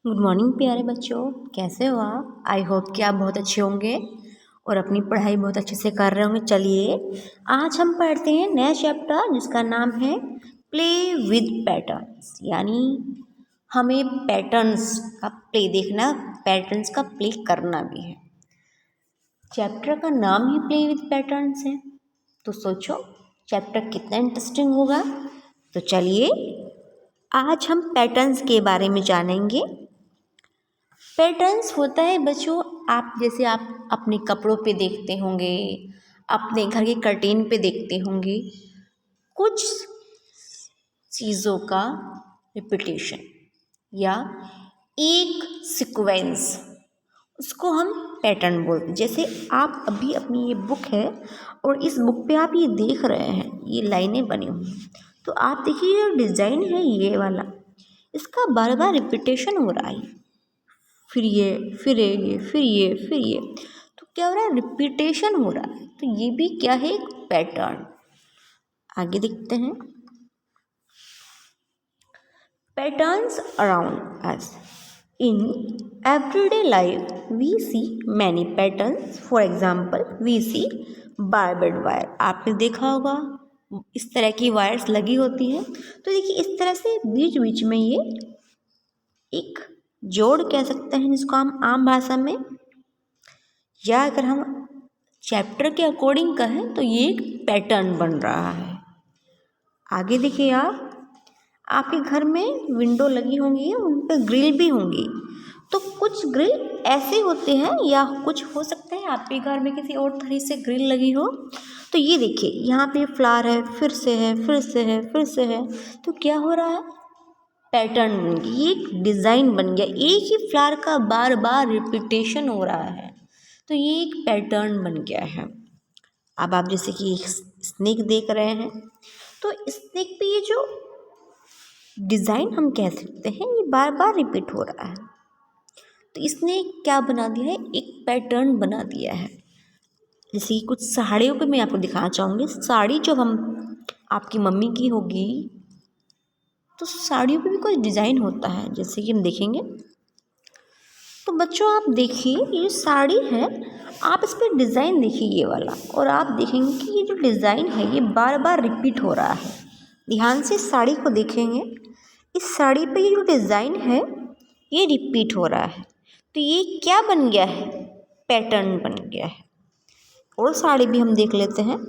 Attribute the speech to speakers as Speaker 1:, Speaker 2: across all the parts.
Speaker 1: Good morning प्यारे बच्चों, कैसे हो आप? आई होप कि आप बहुत अच्छे होंगे और अपनी पढ़ाई बहुत अच्छे से कर रहे होंगे। चलिए आज हम पढ़ते हैं नया चैप्टर जिसका नाम है प्ले विद पैटर्न्स, यानी हमें पैटर्न्स का प्ले देखना, पैटर्न्स का प्ले करना भी है। चैप्टर का नाम ही प्ले विद पैटर्न्स है, तो सोचो चैप्टर कितना इंटरेस्टिंग होगा। तो चलिए आज हम पैटर्न्स के बारे में जानेंगे। पैटर्न्स होता है बच्चों, आप जैसे आप अपने कपड़ों पे देखते होंगे, अपने घर के कर्टेन पे देखते होंगे, कुछ चीज़ों का रिपीटेशन या एक सीक्वेंस, उसको हम पैटर्न बोलते हैं। जैसे आप अभी अपनी ये बुक है और इस बुक पे आप ये देख रहे हैं, ये लाइनें बनी हुई हैं, तो आप देखिए जो डिज़ाइन है ये वाला, इसका बार बार रिपीटेशन हो रहा है, फिर ये फिर ये फिर ये फिर ये, तो क्या हो रहा है, रिपीटेशन हो रहा है। तो ये भी क्या है, एक पैटर्न। आगे देखते हैं। Patterns around us in everyday life we see many patterns. For example we see barbed wire, आपने देखा होगा इस तरह की वायर्स लगी होती हैं। तो देखिए इस तरह से बीच बीच में ये एक जोड़ कह सकते हैं जिसको हम आम भाषा में, या अगर हम चैप्टर के अकॉर्डिंग कहें तो ये एक पैटर्न बन रहा है। आगे देखिए आपके घर में विंडो लगी होंगी, उन पर ग्रिल भी होंगी। तो कुछ ग्रिल ऐसे होते हैं, या कुछ हो सकता है आपके घर में किसी और तरह से ग्रिल लगी हो। तो ये देखिए यहाँ पे फ्लावर है, फिर से है, फिर से है, फिर से है, तो क्या हो रहा है, पैटर्न बन गया, ये एक डिज़ाइन बन गया, एक ही फ्लावर का बार बार रिपीटेशन हो रहा है, तो ये एक पैटर्न बन गया है। अब आप जैसे कि एक स्नेक देख रहे हैं, तो स्नेक पे ये जो डिज़ाइन हम कह सकते हैं ये बार बार रिपीट हो रहा है, तो इसने क्या बना दिया है, एक पैटर्न बना दिया है। जैसे कि कुछ साड़ियों पे मैं आपको दिखाना चाहूँगी। साड़ी जो हम आपकी मम्मी की होगी, तो साड़ियों पे भी कोई डिज़ाइन होता है, जैसे कि हम देखेंगे। तो बच्चों आप देखिए ये साड़ी है, आप इस पर डिज़ाइन देखिए ये वाला, और आप देखेंगे कि ये जो डिज़ाइन है ये बार बार रिपीट हो रहा है। ध्यान से साड़ी को देखेंगे, इस साड़ी पे ये जो डिज़ाइन है ये रिपीट हो रहा है, तो ये क्या बन गया है, पैटर्न बन गया है। और साड़ी भी हम देख लेते हैं।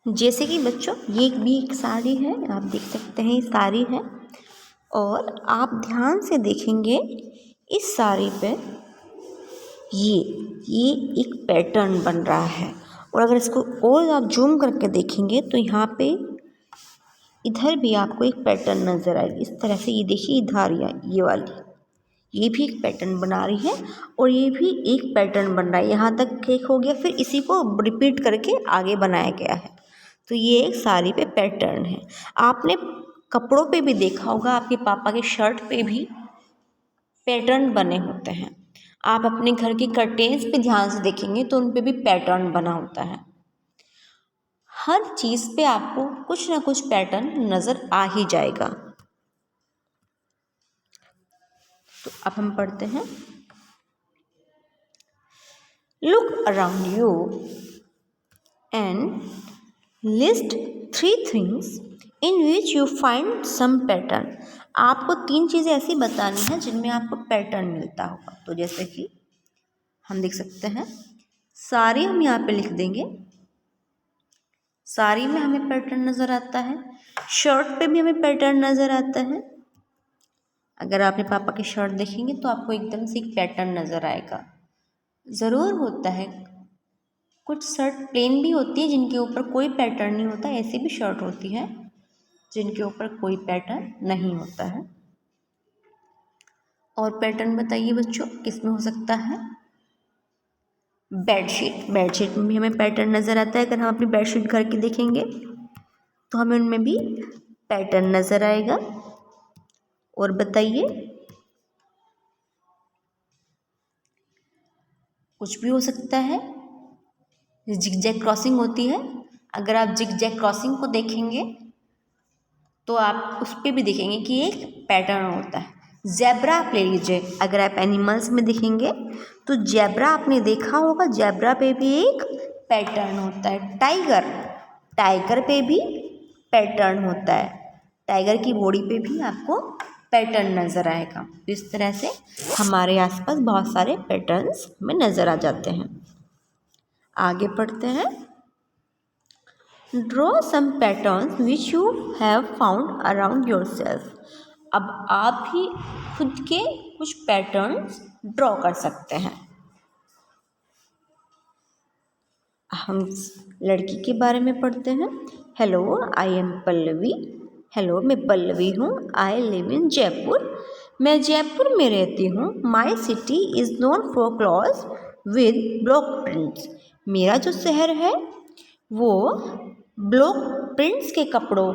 Speaker 1: जैसे कि बच्चों ये भी एक साड़ी है, आप देख सकते हैं ये साड़ी है, और आप ध्यान से देखेंगे इस साड़ी पे ये एक पैटर्न बन रहा है। और अगर इसको और आप जूम करके देखेंगे तो यहाँ पे इधर भी आपको एक पैटर्न नज़र आएगी। इस तरह से ये देखिए इधर ये वाली, ये भी एक पैटर्न बना रही है, और ये भी एक पैटर्न बन रहा है। यहाँ तक एक हो गया, फिर इसी को रिपीट करके आगे बनाया गया है। तो ये एक साड़ी पे पैटर्न है। आपने कपड़ों पे भी देखा होगा, आपके पापा के शर्ट पे भी पैटर्न बने होते हैं। आप अपने घर के कर्टेन्स पे ध्यान से देखेंगे तो उन पे भी पैटर्न बना होता है। हर चीज़ पे आपको कुछ ना कुछ पैटर्न नज़र आ ही जाएगा। तो अब हम पढ़ते हैं। Look around you and list 3 things in which you find some pattern. आपको 3 चीज़ें ऐसी बतानी है जिनमें आपको पैटर्न मिलता होगा। तो जैसे कि हम देख सकते हैं, साड़ी हम यहाँ पे लिख देंगे, साड़ी में हमें पैटर्न नज़र आता है, शर्ट पे भी हमें पैटर्न नज़र आता है। अगर आपने पापा की शर्ट देखेंगे तो आपको एकदम से एक पैटर्न नज़र आएगा। ज़रूर होता है, कुछ शर्ट प्लेन भी होती है जिनके ऊपर कोई पैटर्न नहीं होता, ऐसी भी शर्ट होती है जिनके ऊपर कोई पैटर्न नहीं होता है। और पैटर्न बताइए बच्चों किस में हो सकता है, बेडशीट में भी हमें पैटर्न नज़र आता है। अगर हम अपनी बेडशीट घर की देखेंगे तो हमें उनमें भी पैटर्न नज़र आएगा। और बताइए, कुछ भी हो सकता है। जिगजैग क्रॉसिंग होती है, अगर आप जिगजैग क्रॉसिंग को देखेंगे तो आप उस पर भी देखेंगे कि एक पैटर्न होता है। ज़ेब्रा आप ले लीजिए, अगर आप एनिमल्स में देखेंगे तो ज़ेब्रा आपने देखा होगा, ज़ेब्रा पे भी एक पैटर्न होता है। टाइगर, टाइगर पे भी पैटर्न होता है, टाइगर की बॉडी पे भी आपको पैटर्न नज़र आएगा। इस तरह से हमारे आसपास बहुत सारे पैटर्न्स में नज़र आ जाते हैं। आगे पढ़ते हैं। Draw some patterns which you have found around yourself. अब आप भी खुद के कुछ पैटर्न्स ड्रॉ कर सकते हैं। हम लड़की के बारे में पढ़ते हैं। Hello, I am Pallavi. Hello, मैं पल्लवी हूँ। I live in Jaipur. मैं जयपुर में रहती हूँ। My city is known for clothes with block prints. मेरा जो शहर है वो ब्लॉक प्रिंट्स के कपड़ों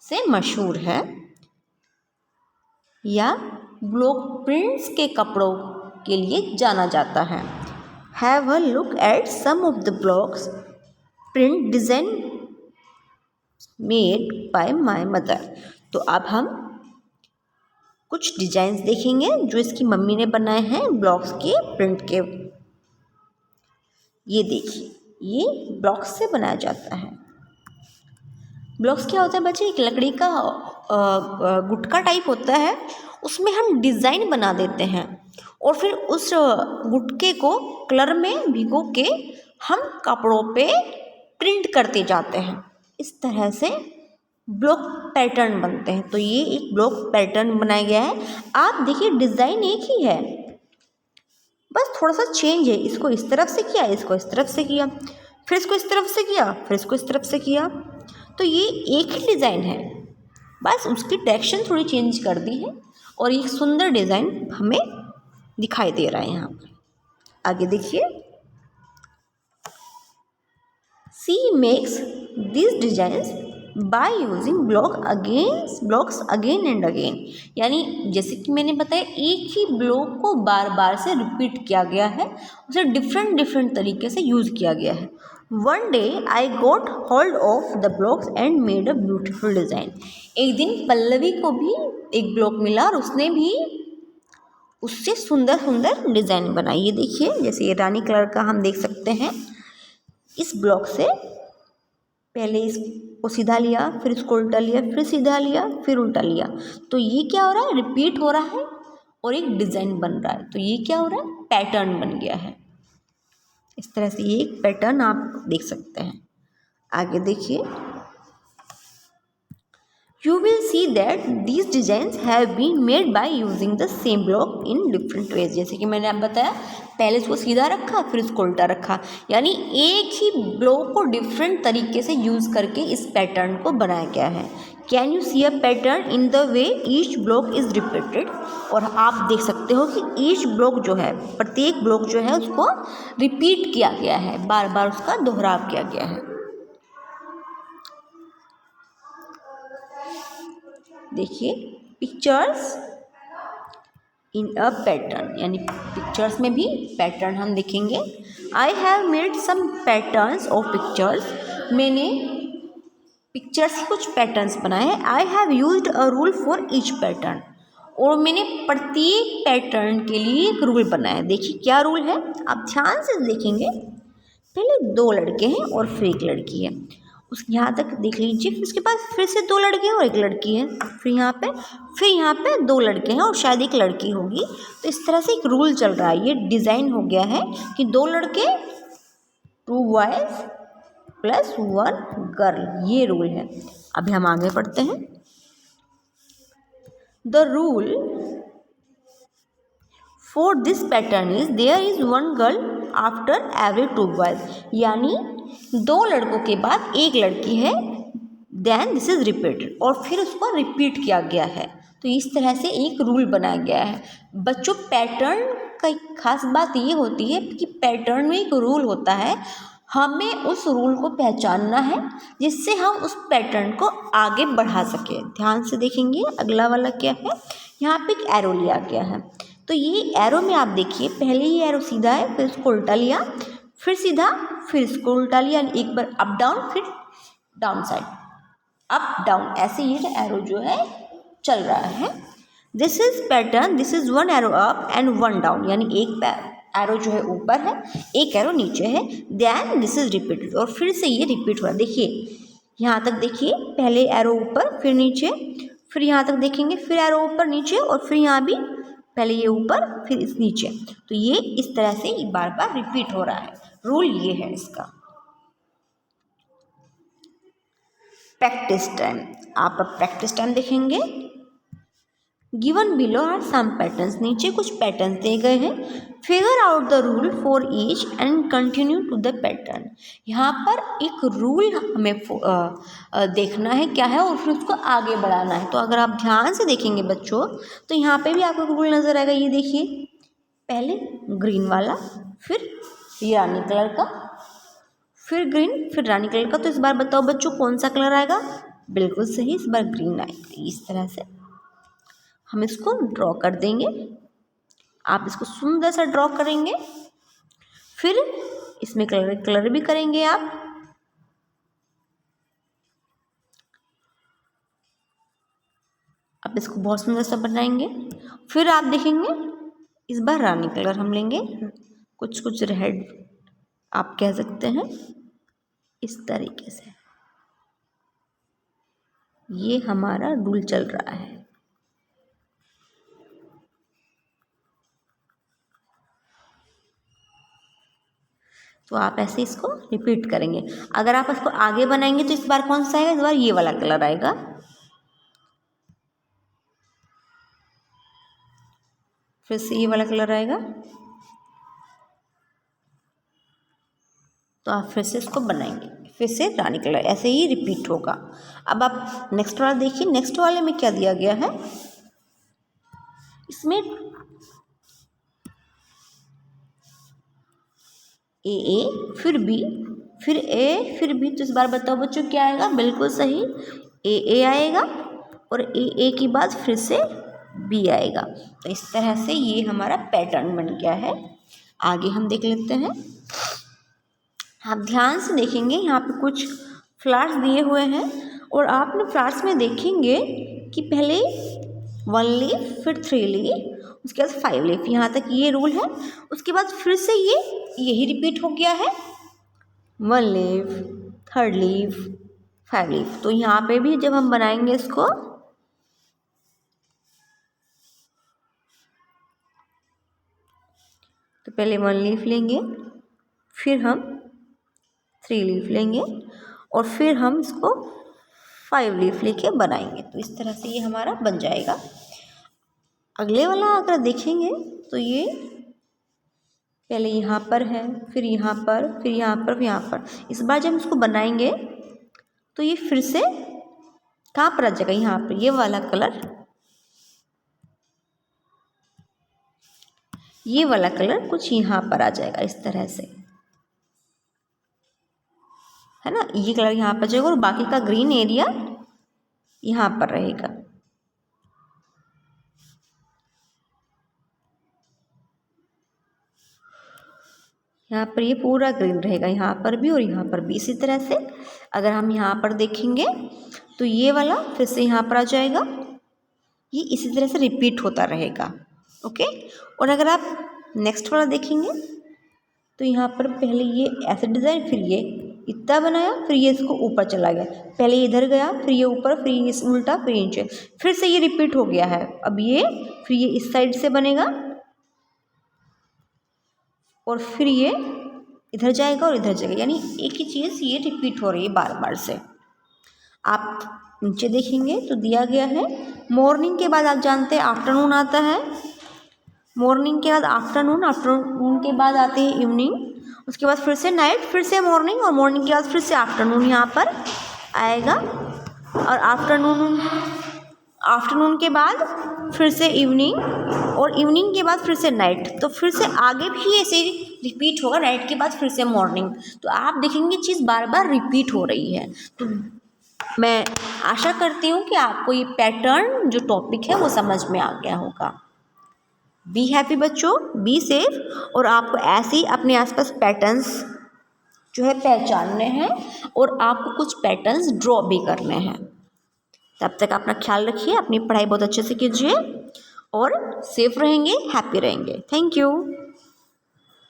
Speaker 1: से मशहूर है, या ब्लॉक प्रिंट्स के कपड़ों के लिए जाना जाता है। Have a look at some of the blocks print design made by my mother. तो अब हम कुछ डिजाइन्स देखेंगे जो इसकी मम्मी ने बनाए हैं ब्लॉक्स के प्रिंट के। ये देखिए, ये ब्लॉक्स से बनाया जाता है। ब्लॉक्स क्या होता है बच्चे? एक लकड़ी का गुटका टाइप होता है, उसमें हम डिज़ाइन बना देते हैं और फिर उस गुटके को कलर में भिगो के हम कपड़ों पे प्रिंट करते जाते हैं। इस तरह से ब्लॉक पैटर्न बनते हैं। तो ये एक ब्लॉक पैटर्न बनाया गया है। आप देखिए, डिज़ाइन एक ही है, बस थोड़ा सा चेंज है। इसको इस तरफ से किया, इसको इस तरफ से किया, फिर इसको इस तरफ से किया, फिर इसको इस तरफ से किया। तो ये एक ही डिज़ाइन है, बस उसकी डायरेक्शन थोड़ी चेंज कर दी है और एक सुंदर डिज़ाइन हमें दिखाई दे रहा है यहाँ पर। आगे देखिए। She makes this designs by using blocks again and again. यानी जैसे कि मैंने बताया, एक ही ब्लॉक को बार बार से रिपीट किया गया है, उसे डिफरेंट तरीके से यूज़ किया गया है। One day I got hold of the blocks and made a beautiful design. एक दिन पल्लवी को भी एक ब्लॉक मिला और उसने भी उससे सुंदर सुंदर डिज़ाइन बनाई। ये देखिए, जैसे ये रानी कलर का हम देख सकते हैं। इस ब्लॉक से पहले इसको सीधा लिया, फिर इसको उल्टा लिया, फिर सीधा लिया, फिर उल्टा लिया। तो ये क्या हो रहा है? रिपीट हो रहा है और एक डिज़ाइन बन रहा है। तो ये क्या हो रहा है? पैटर्न बन गया है। इस तरह से ये एक पैटर्न आप देख सकते हैं। आगे देखिए। You will see that these designs have been made by using the same block in different ways। जैसे कि मैंने आप बताया, पहले इसको सीधा रखा, फिर इसको उल्टा रखा, यानी एक ही ब्लॉक को डिफरेंट तरीके से यूज़ करके इस पैटर्न को बनाया गया है। Can you see a pattern in the way each block is repeated. और आप देख सकते हो कि ईच ब्लॉक जो है, प्रत्येक ब्लॉक जो है उसको रिपीट किया गया है, बार बार उसका दोहराव किया गया है। देखिए, पिक्चर्स इन अ पैटर्न, यानी पिक्चर्स में भी पैटर्न हम देखेंगे। I have made some patterns of pictures. मैंने पिक्चर्स के कुछ पैटर्न्स बनाए हैं। I have used a rule for each pattern. और मैंने प्रत्येक पैटर्न के लिए एक रूल बनाया है। देखिए क्या रूल है, आप ध्यान से देखेंगे। पहले दो लड़के हैं और फिर एक लड़की है, उस यहाँ तक देख लीजिए। फिर उसके बाद फिर से दो लड़के हैं और एक लड़की है, फिर यहाँ पे दो लड़के हैं और शायद एक लड़की होगी। तो इस तरह से एक रूल चल रहा है। ये डिज़ाइन हो गया है कि दो लड़के, 2 बॉयज़ प्लस 1 गर्ल, ये रूल है। अभी हम आगे पढ़ते हैं। The rule for this pattern is there is 1 girl after every 2 boys. यानी दो लड़कों के बाद एक लड़की है, देन दिस इज रिपीटेड, और फिर उसको रिपीट किया गया है। तो इस तरह से एक रूल बनाया गया है। बच्चों, पैटर्न का एक खास बात ये होती है कि पैटर्न में एक रूल होता है, हमें उस रूल को पहचानना है जिससे हम उस पैटर्न को आगे बढ़ा सकें। ध्यान से देखेंगे, अगला वाला क्या है, यहाँ पे एक एरो लिया गया है। तो ये एरो में आप देखिए, पहले ही एरो सीधा है, फिर इसको उल्टा लिया, फिर सीधा, फिर इसको उल्टा लिया, एक बार अप डाउन, फिर डाउन साइड, अप डाउन, ऐसे ये एरो जो है चल रहा है। This is pattern, this is one arrow up and one down, यानी एक एरो जो है ऊपर है, एक एरो नीचे है। देन दिस इज रिपीटेड, और फिर से ये रिपीट हो रहा है। देखिए यहाँ तक, देखिए पहले एरो ऊपर फिर नीचे, फिर यहाँ तक देखेंगे फिर एरो ऊपर नीचे, और फिर यहाँ भी पहले ये ऊपर फिर इस नीचे। तो ये इस तरह से ये बार बार रिपीट हो रहा है। रूल ये है इसका। प्रैक्टिस टाइम, आप अब प्रैक्टिस टाइम देखेंगे। Given below are some patterns, नीचे कुछ पैटर्न्स दिए गए हैं। Figure out the rule for each and continue to the pattern. यहाँ पर एक रूल हमें देखना है क्या है, और फिर उसको आगे बढ़ाना है। तो अगर आप ध्यान से देखेंगे बच्चों, तो यहाँ पे भी आपको एक रूल नज़र आएगा। ये देखिए, पहले ग्रीन वाला, फिर ये रानी कलर का, फिर ग्रीन, फिर रानी कलर का। तो इस बार बताओ बच्चों कौन सा कलर आएगा? बिल्कुल सही, इस बार ग्रीन आएगा। इस तरह से हम इसको ड्रॉ कर देंगे। आप इसको सुंदर सा ड्रॉ करेंगे, फिर इसमें कलर भी करेंगे आप। इसको बहुत सुंदर सा बनाएंगे। फिर आप देखेंगे इस बार रानी कलर हम लेंगे, कुछ रेड आप कह सकते हैं, इस तरीके से। ये हमारा रूल चल रहा है। तो आप ऐसे इसको रिपीट करेंगे। अगर आप इसको आगे बनाएंगे तो इस बार कौन सा आएगा? इस बार ये वाला कलर आएगा। फिर से ये वाला कलर आएगा। तो आप फिर से इसको बनाएंगे, फिर से रानी कलर, ऐसे ही रिपीट होगा। अब आप नेक्स्ट वाला देखिए। नेक्स्ट वाले में क्या दिया गया है? इसमें ए फिर बी, फिर ए, फिर बी। तो इस बार बताओ बच्चों क्या आएगा? बिल्कुल सही, ए आएगा, और ए के बाद फिर से बी आएगा। तो इस तरह से ये हमारा पैटर्न बन गया है। आगे हम देख लेते हैं। आप ध्यान से देखेंगे, यहाँ पे कुछ फ्लावर्स दिए हुए हैं, और आपने फ्लावर्स में देखेंगे कि पहले 1 लीफ, फिर 3 लीफ, उसके बाद 5 लीफ, यहाँ तक ये रूल है। उसके बाद फिर से यही रिपीट हो गया है, 1 लीफ, 3rd लीफ, 5 लीफ। तो यहाँ पे भी जब हम बनाएंगे इसको, तो पहले 1 लीफ लेंगे, फिर हम 3 लीफ लेंगे, और फिर हम इसको 5 लीफ लेके बनाएंगे। तो इस तरह से ये हमारा बन जाएगा। अगले वाला अगर देखेंगे तो ये पहले यहाँ पर है, फिर यहाँ पर, फिर यहाँ पर, फिर यहाँ पर। इस बार जब हम इसको बनाएंगे तो ये फिर से कहाँ पर आ जाएगा? यहाँ पर ये वाला कलर, ये वाला कलर कुछ यहाँ पर आ जाएगा, इस तरह से, है ना। ये कलर यहाँ पर जाएगा, और बाकी का ग्रीन एरिया यहाँ पर रहेगा। यहाँ पर ये पूरा ग्रीन रहेगा, यहाँ पर भी और यहाँ पर भी। इसी तरह से अगर हम यहाँ पर देखेंगे तो ये वाला फिर से यहाँ पर आ जाएगा। ये इसी तरह से रिपीट होता रहेगा। ओके। और अगर आप नेक्स्ट वाला देखेंगे तो यहाँ पर पहले ये ऐसे डिज़ाइन, फिर ये इतना बनाया, फिर ये इसको ऊपर चला गया, पहले इधर गया, फिर ये ऊपर, फिर ये उल्टा, फिर नीचे, फिर से ये रिपीट हो गया है। अब ये फिर ये इस साइड से बनेगा, और फिर ये इधर जाएगा और इधर जाएगा, यानी एक ही चीज़ ये रिपीट हो रही है बार बार से। आप नीचे देखेंगे तो दिया गया है मॉर्निंग के बाद आप जानते हैं आफ्टरनून आता है, मॉर्निंग के बाद आफ्टरनून, आफ्टरनून के बाद आते हैं इवनिंग, उसके बाद फिर से नाइट, फिर से मॉर्निंग, और मॉर्निंग के बाद फिर से आफ्टरनून यहाँ पर आएगा, और आफ्टरनून के बाद फिर से इवनिंग, और इवनिंग के बाद फिर से नाइट। तो फिर से आगे भी ऐसे रिपीट होगा, नाइट के बाद फिर से मॉर्निंग। तो आप देखेंगे चीज़ बार बार रिपीट हो रही है। तो मैं आशा करती हूँ कि आपको ये पैटर्न जो टॉपिक है वो समझ में आ गया होगा। बी हैप्पी बच्चों, बी सेफ, और आपको ऐसे ही अपने आसपास पैटर्न्स जो है पहचानने हैं, और आपको कुछ पैटर्न्स ड्रॉ भी करने हैं। तब तक अपना ख्याल रखिए, अपनी पढ़ाई बहुत अच्छे से कीजिए और सेफ रहेंगे, हैप्पी रहेंगे। Thank you.